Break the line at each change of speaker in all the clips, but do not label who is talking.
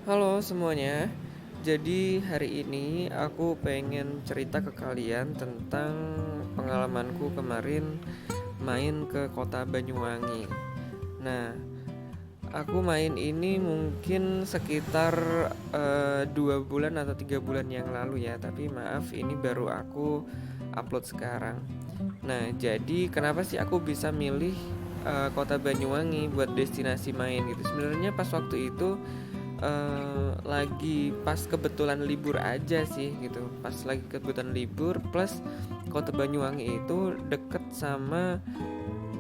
Halo semuanya. Jadi hari ini aku pengen cerita ke kalian tentang pengalamanku kemarin main ke kota Banyuwangi. Nah, aku main ini mungkin sekitar 2 bulan atau 3 bulan yang lalu ya. Tapi maaf, ini baru aku upload sekarang. Nah, jadi kenapa sih aku bisa milih kota Banyuwangi buat destinasi main gitu? Sebenarnya pas waktu itu lagi pas kebetulan libur aja sih gitu. Pas lagi kebetulan libur, plus kota Banyuwangi itu deket sama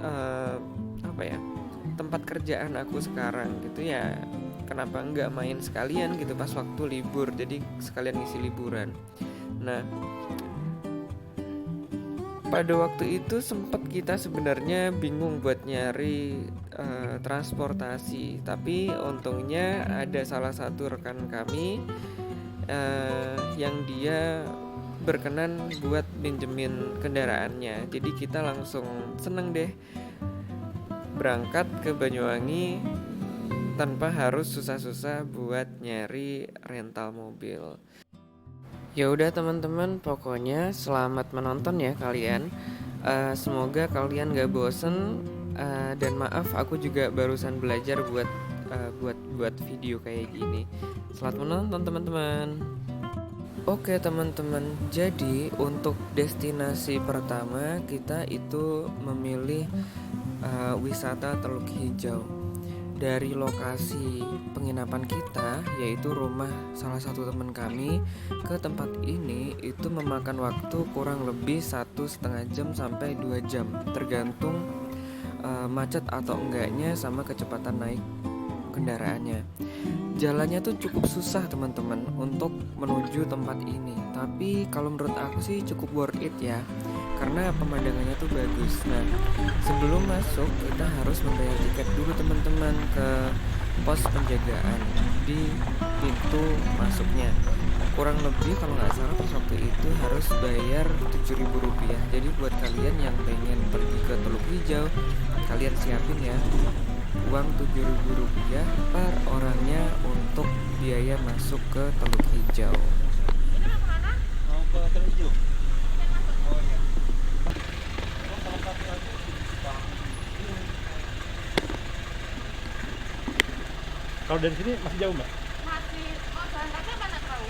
eh, apa ya, tempat kerjaan aku sekarang gitu ya. Kenapa nggak main sekalian gitu pas waktu libur, jadi sekalian ngisi liburan. Nah, pada waktu itu sempat kita sebenarnya bingung buat nyari transportasi, tapi untungnya ada salah satu rekan kami yang dia berkenan buat minjemin kendaraannya. Jadi kita langsung seneng deh berangkat ke Banyuwangi tanpa harus susah-susah buat nyari rental mobil. Ya udah teman-teman, pokoknya selamat menonton ya kalian. Semoga kalian gak bosen. Dan maaf, aku juga barusan belajar buat video kayak gini. Selamat menonton teman-teman. Oke teman-teman, jadi untuk destinasi pertama kita itu memilih wisata Teluk Hijau. Dari lokasi penginapan kita, yaitu rumah salah satu teman kami, ke tempat ini itu memakan waktu kurang lebih 1,5 jam sampai 2 jam, tergantung macet atau enggaknya sama kecepatan naik kendaraannya. Jalannya tuh cukup susah teman-teman untuk menuju tempat ini, tapi kalau menurut aku sih cukup worth it ya, karena pemandangannya tuh bagus. Nah, sebelum masuk kita harus membayar tiket dulu teman-teman ke pos penjagaan di pintu masuknya. Kurang lebih kalau nggak salah pas waktu itu harus bayar Rp7.000. Jadi buat kalian yang pengen pergi ke Teluk Hijau, kalian siapin ya uang Rp7.000 per orangnya untuk biaya masuk ke Teluk Hijau.
Mau ke Teluk. Oh iya. Kalau dari sini masih jauh mbak?
Masih, jalan kaki apa naik perahu?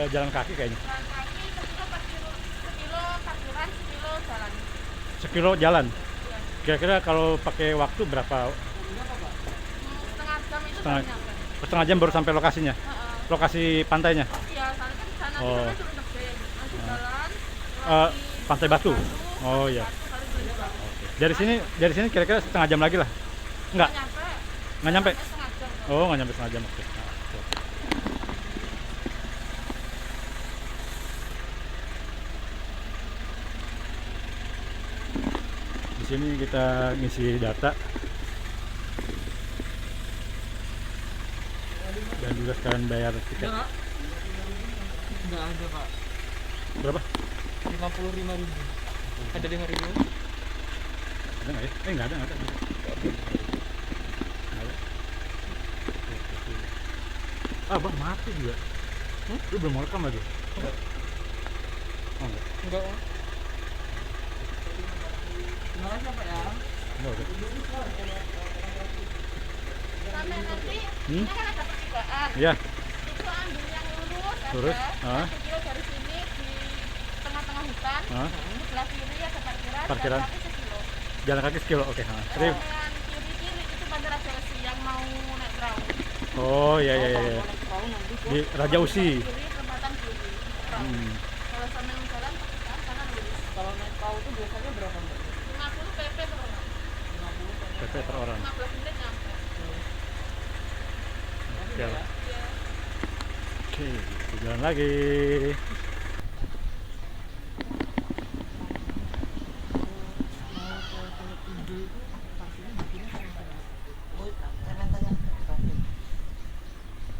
Jalan kaki kayaknya.
Jalan kaki sekilo parkiran, sekilo jalan.
Sekilo jalan.
Iya.
Kira-kira kalau pakai waktu berapa?
Setengah jam itu
Setengah,
baru nyampe.
setengah jam baru sampai lokasinya.
Heeh.
Lokasi pantainya.
Iya, soalnya kan di sana
Oh.
kita turun tebing, nanti jalan,
Eh,
lagi
Pantai Batu. Oh iya.
kali beli.
Dari sini kira-kira setengah jam lagi lah. Enggak,
Nyampe.
nggak nyampe.
Setengah jam.
Oh nggak nyampe setengah jam. Oke. Nah, oke. Di sini kita ngisi data dan juga sekarang bayar tiket.
Nggak ada pak.
Berapa?
55.000. Ada 5.000?
Ada nggak ya? Nggak ada, nggak ada. Nggak ada. Ah, bang mati juga. Lu belum mau rekam lagi?
Enggak.
Oh, enggak.
Enggak. Terima kasih pak ya.
Enggak udah.
Sampai nanti,
Hmm?
ini kan ada pertigaan.
Iya,
Itu ambil yang lurus,
lurus.
ada 1 kilo dari sini di tengah-tengah hutan.
Ah,
Sebelah kiri ada parkiran,
Parkiran.
jalan kaki sekilo.
jalan kaki sekilo. Oke, nah. Terus.
Yang kiri-kiri itu Bandara Raja Wesi yang mau naik perahu.
Oh, iya iya iya. Iya. Di Raja Usi.
Kiri, perempatan kiri. Perahu.
Hmm.
Kalau sama yang jalan pertigaan kanan lurus.
Kalau naik perahu itu biasanya berapa mbak?
50 PP per orang.
PP per orang.
15 menit nyampe.
Oke.
Iya.
Oke, jalan lagi.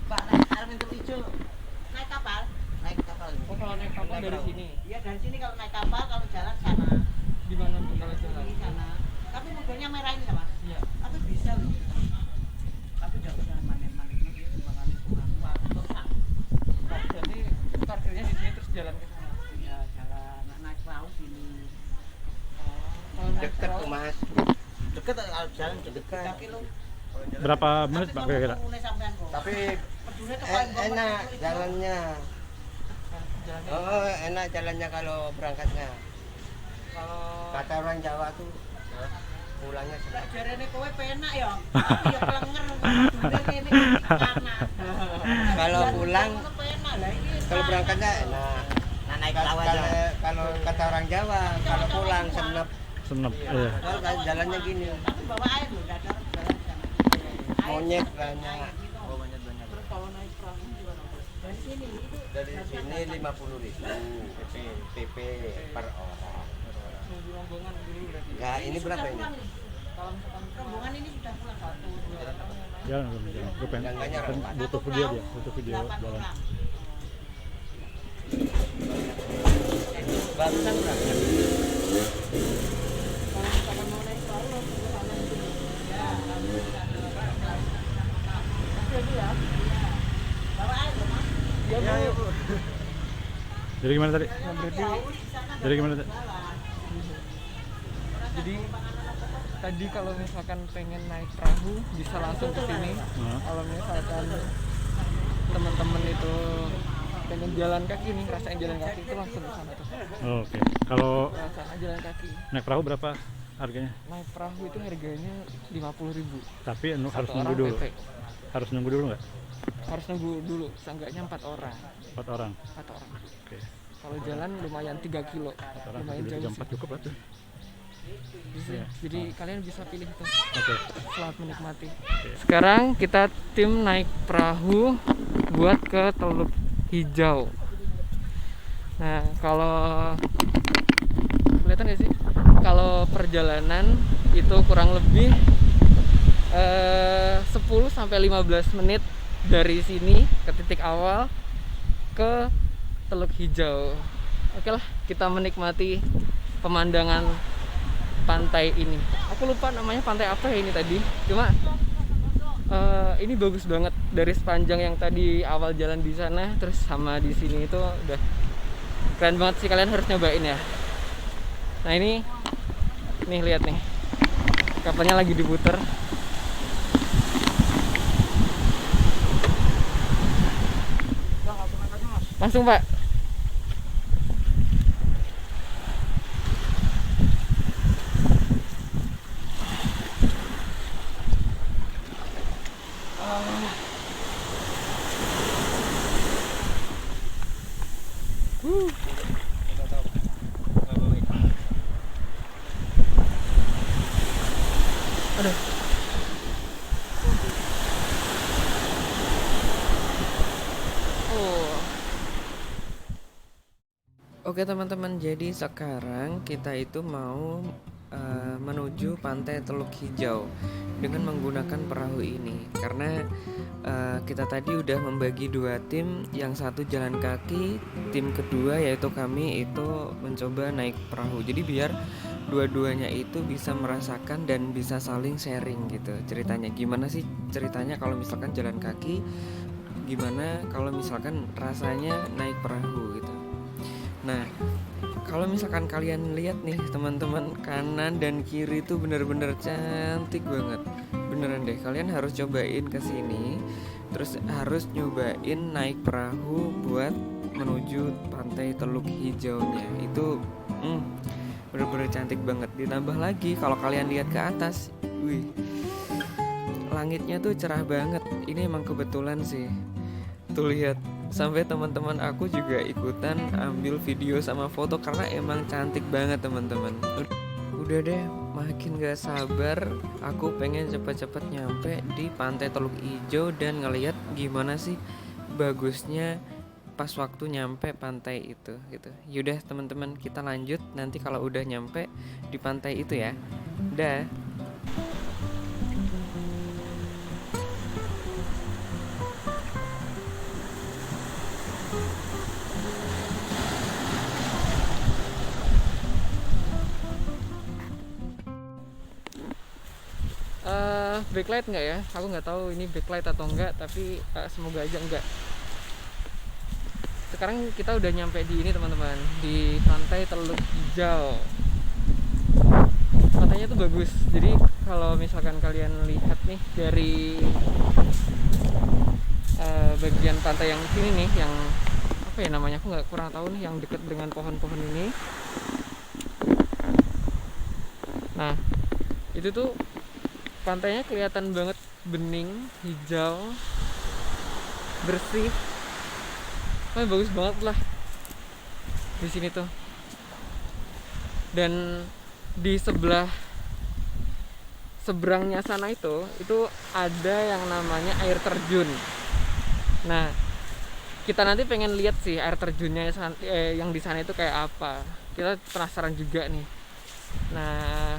Pak, naik air minum hijau.
Naik kapal.
Naik kapal.
Oh, kalau naik kapal dari sini.
Iya, dari sini kalau naik kapal, kalau jalan sana.
Di mana tuh kalau jalan?
Di sana. Tapi mobilnya merah ini sama.
Iya.
Tapi bisa loh. Tapi nggak usah manen-manen dia timbangannya kurang. jalan dekat 3 kilo.
Berapa menit Pak kira-kira?
Tapi
Pedune tekan
enak jalannya. Oh, enak jalannya kalau berangkatnya.
Kalau
Kata orang Jawa tuh pulangnya
lek
senang.
jarene kowe penak ya. Aku ya klenger pedune kene kanan.
Kalau pulang,
penak lah iki.
kalau berangkatnya enak.
Nah, naik
Kalau kata orang Jawa, kalau pulang senep.
Senep. Iya.
Kalau kan jalannya gini,
Tapi bawa air loh, enggak ada orang jalan sana.
monyet banyak.
Terus kalau naik perahu gimana? Dari sini itu
Dari sini 50.000 PP per orang.
Nunggu rombongan dulu berarti.
Ya ini berapa ini?
kalau misalkan rombongan ini sudah pulang 1 2
Jalan belum jalan. Gue pengen
Jangannya
kan
rapat.
butuh video dia, butuh video
8
jalan.
orang.
Barusan berangkat.
Kalau misalkan mau naik perahu langsung ke sana itu. Ya, langsung ke sana. Masih aja ya. Bawa air loh, Mas.
Ya, Bu.
Jadi gimana tadi?
Nah, berarti
Jadi gimana tadi?
jadi tadi kalau misalkan pengen naik perahu bisa langsung ke sini.
Nah.
Kalau misalkan teman-teman itu pengen jalan kaki nih, rasain jalan kaki itu langsung ke sana tuh.
Oh, oke. Kalau
Sana jalan kaki.
naik perahu berapa harganya?
Naik perahu itu harganya 50.000.
Tapi harus
Satu
nunggu
orang
dulu.
PP.
Harus nunggu dulu nggak?
Harus nunggu dulu, seenggaknya 4 orang.
4 orang.
4 orang.
Oke.
Kalau jalan lumayan 3 kilo.
4 orang.
Lumayan
Jadi
jauh
jam
sih.
4 cukup lah tuh.
Bisa.
Iya.
Jadi kalian bisa pilih tuh.
Oke.
Selamat menikmati. Sekarang kita tim naik perahu buat ke Teluk Hijau. Nah, kalau kelihatan nggak sih? Kalau perjalanan itu kurang lebih 10 sampai 15 menit dari sini ke titik awal ke Teluk Hijau. Oke lah, kita menikmati pemandangan pantai ini. Aku lupa namanya pantai apa ya ini tadi. Cuma ini bagus banget dari sepanjang yang tadi awal jalan di sana terus sama di sini itu udah keren banget sih, kalian harus nyobain ya. Nah ini nih lihat nih kapalnya lagi diputer. Langsung Pak. Aduh. Oh. Oke teman-teman, jadi sekarang kita itu mau menuju pantai Teluk Hijau dengan menggunakan perahu ini karena kita tadi udah membagi 2 tim, yang satu jalan kaki, tim kedua yaitu kami itu mencoba naik perahu. Jadi biar dua-duanya itu bisa merasakan dan bisa saling sharing gitu ceritanya. Gimana sih ceritanya kalau misalkan jalan kaki, gimana kalau misalkan rasanya naik perahu gitu. Nah, kalau misalkan kalian lihat nih teman-teman, kanan dan kiri itu bener-bener cantik banget. Beneran deh, kalian harus cobain kesini. Terus harus nyobain naik perahu buat menuju pantai Teluk Hijaunya. Itu bener-bener cantik banget. Ditambah lagi kalau kalian lihat ke atas, wih, langitnya tuh cerah banget. Ini emang kebetulan sih. Tuh lihat, sampai teman-teman aku juga ikutan ambil video sama foto karena emang cantik banget teman-teman. Udah deh, makin gak sabar aku pengen cepet-cepet nyampe di pantai Teluk Hijau dan ngeliat gimana sih bagusnya pas waktu nyampe pantai itu gitu. Yaudah teman-teman, kita lanjut nanti kalau udah nyampe di pantai itu ya. Dah. Backlight nggak ya? Aku nggak tahu ini backlight atau enggak, tapi semoga aja enggak. Sekarang kita udah nyampe di ini teman-teman, di pantai Teluk Hijau. pantainya tuh bagus. Jadi kalau misalkan kalian lihat nih dari bagian pantai yang sini nih, yang apa ya namanya, aku nggak kurang tahu nih, yang dekat dengan pohon-pohon ini. Nah itu tuh pantainya kelihatan banget bening, hijau, bersih. Bagus banget lah di sini tuh. Dan di seberangnya sana itu ada yang namanya air terjun. Nah kita nanti pengen lihat sih air terjunnya yang di sana itu kayak apa. Kita penasaran juga nih. Nah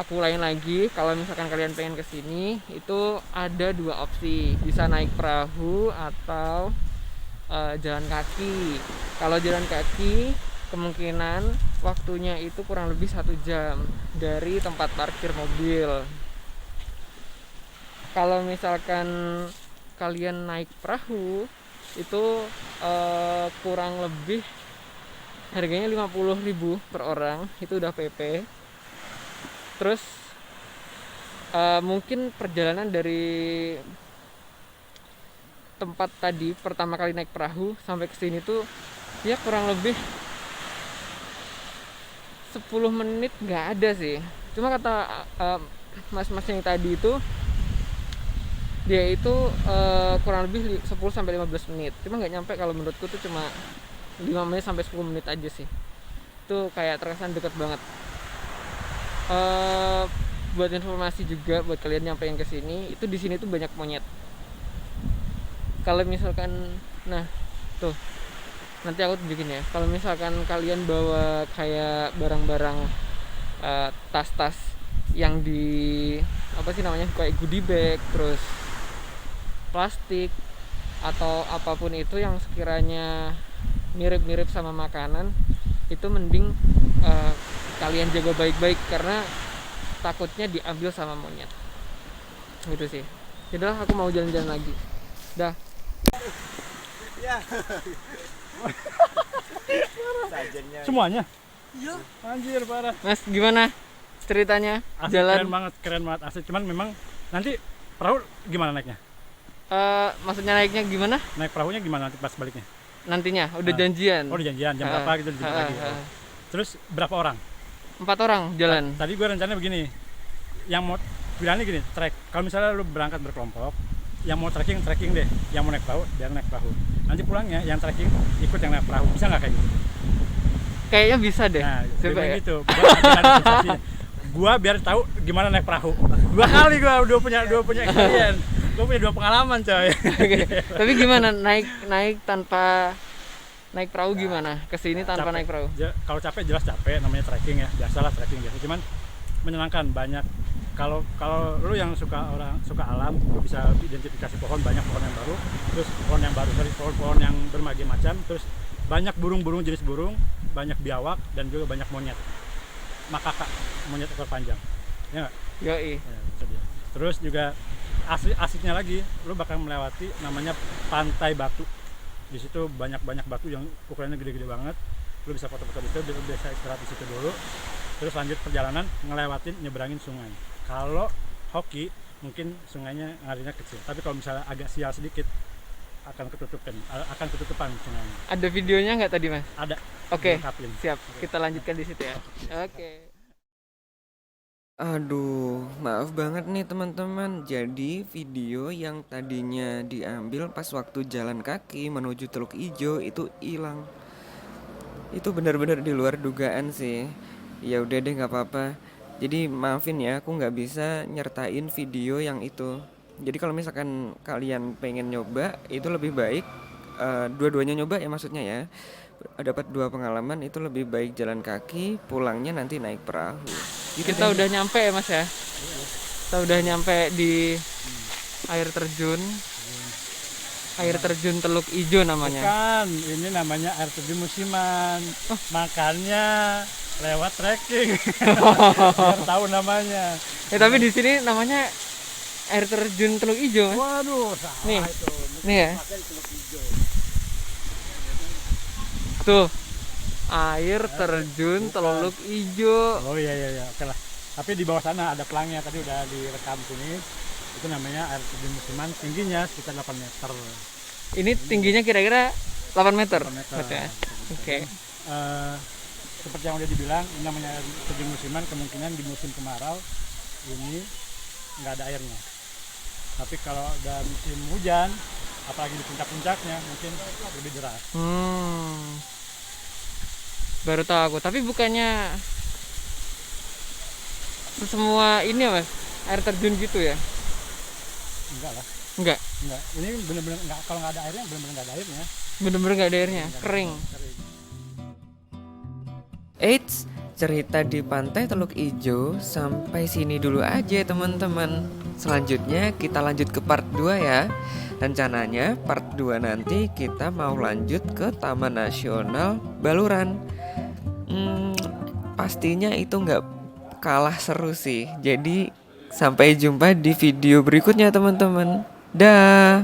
aku ulangi lagi, kalau misalkan kalian pengen kesini itu ada dua opsi, bisa naik perahu atau jalan kaki. Kalau jalan kaki kemungkinan waktunya itu kurang lebih 1 jam dari tempat parkir mobil. Kalau misalkan kalian naik perahu itu kurang lebih harganya 50.000 per orang, itu udah PP. Terus mungkin perjalanan dari tempat tadi pertama kali naik perahu sampai ke sini tuh ya kurang lebih 10 menit nggak ada sih. Cuma kata mas-mas yang tadi itu dia itu kurang lebih 10 sampai 15 menit. Cuma nggak nyampe, kalau menurutku tuh cuma 5 menit sampai 10 menit aja sih. Itu kayak terkesan deket banget. Buat informasi juga buat kalian nyampe yang kesini, itu di sini tuh banyak monyet. Kalau misalkan, nah tuh nanti aku tunjukin ya. Kalau misalkan kalian bawa kayak barang-barang tas-tas yang di apa sih namanya, kayak goodie bag, terus plastik atau apapun itu yang sekiranya mirip-mirip sama makanan, itu mending kalian jaga baik-baik karena takutnya diambil sama monyet. Gitu sih. Yaudah, aku mau jalan-jalan lagi. Dah.
Ya. Sajennya.
Semuanya? Iya. Anjir parah.
Mas, gimana ceritanya?
Asli,
Jalan
keren banget asli. Cuman memang nanti perahu gimana naiknya?
maksudnya naiknya gimana?
Naik perahunya gimana nanti pas baliknya?
Nantinya udah janjian.
Oh, udah janjian jam berapa gitu dijemput lagi. Terus berapa orang?
4 orang jalan.
Tadi gue rencananya begini. Yang mau bilangnya gini, trek. Kalau misalnya lu berangkat berkelompok, yang mau trekking deh, yang mau naik perahu biar naik perahu. Nanti pulangnya yang trekking ikut yang naik perahu. Bisa nggak kayak gitu?
Kayaknya bisa deh.
Nah,
Coba ya.
gitu. Gua biar tahu gimana naik perahu. 2 kali gua udah punya experience. Gua punya 2 pengalaman, coy.
Oke. Tapi gimana naik tanpa naik perahu gimana? Kesini tanpa
Capek.
naik perahu?
Kalau capek jelas capek, namanya trekking ya. Biasalah trekking biasa. Cuman menyenangkan, banyak. Kalau lu yang suka alam, lu bisa identifikasi pohon, banyak pohon yang baru, terus pohon yang berbagai macam, terus banyak burung-burung, jenis burung, banyak biawak dan juga banyak monyet. Makaka, monyet ekor panjang. Ya enggak?
Yoi.
Ya, itu dia. Terus juga asiknya lagi, lu bakal melewati namanya Pantai Batu. Di situ banyak batu yang ukurannya gede-gede banget. Lu bisa foto-foto di situ, lu bisa istirahat di situ dulu. Terus lanjut perjalanan nyebrangin sungai. Kalau hoki mungkin sungainya ngarinya kecil, tapi kalau misalnya agak sial sedikit akan ketutupan sungainya.
Ada videonya nggak tadi, Mas?
Ada.
Oke.
Dilengkapin.
Siap. Kita lanjutkan di situ ya. Oke.
Aduh, maaf banget nih teman-teman. Jadi video yang tadinya diambil pas waktu jalan kaki menuju Teluk Ijo itu hilang. Itu benar-benar di luar dugaan sih. Ya udah deh, nggak apa-apa. Jadi maafin ya, aku nggak bisa nyertain video yang itu. Jadi kalau misalkan kalian pengen nyoba, itu lebih baik dua-duanya nyoba ya, maksudnya ya. Dapat 2 pengalaman, itu lebih baik jalan kaki, pulangnya nanti naik perahu. Gitu
Kita
deh.
udah nyampe ya, Mas ya. Kita udah nyampe di air terjun. Air terjun Teluk Ijo namanya.
Bukan, ini namanya air terjun musiman. Makanya lewat trekking. Biar tahu namanya.
Tapi di sini namanya air terjun Teluk Ijo, Mas.
Waduh, salah
Nih.
itu.
Nih ya. Tuh. Air terjun Teluk Ijo.
Oh iya, oke lah. Tapi di bawah sana ada pelangnya, tadi udah direkam sini. Itu namanya air terjun musiman, tingginya sekitar 8 meter.
Ini tingginya kira-kira 8 meter.
8 meter.
Oke. Oke.
Seperti yang udah dibilang, ini namanya air terjun musiman, kemungkinan di musim kemarau ini nggak ada airnya. Tapi kalau udah musim hujan, apalagi di puncak-puncaknya, mungkin lebih deras.
Baru tahu aku. Tapi bukannya semua ini ya, Mas, air terjun gitu ya?
Enggak lah,
Enggak.
enggak. Ini bener-bener nggak, kalau nggak ada airnya, bener-bener nggak ada airnya.
Bener-bener nggak ada airnya, kering.
Kering.
Eits, cerita di Pantai Teluk Ijo sampai sini dulu aja teman-teman. Selanjutnya kita lanjut ke part 2 ya. Rencananya part 2 nanti kita mau lanjut ke Taman Nasional Baluran. Pastinya itu nggak kalah seru sih. Jadi sampai jumpa di video berikutnya teman-teman. Dah.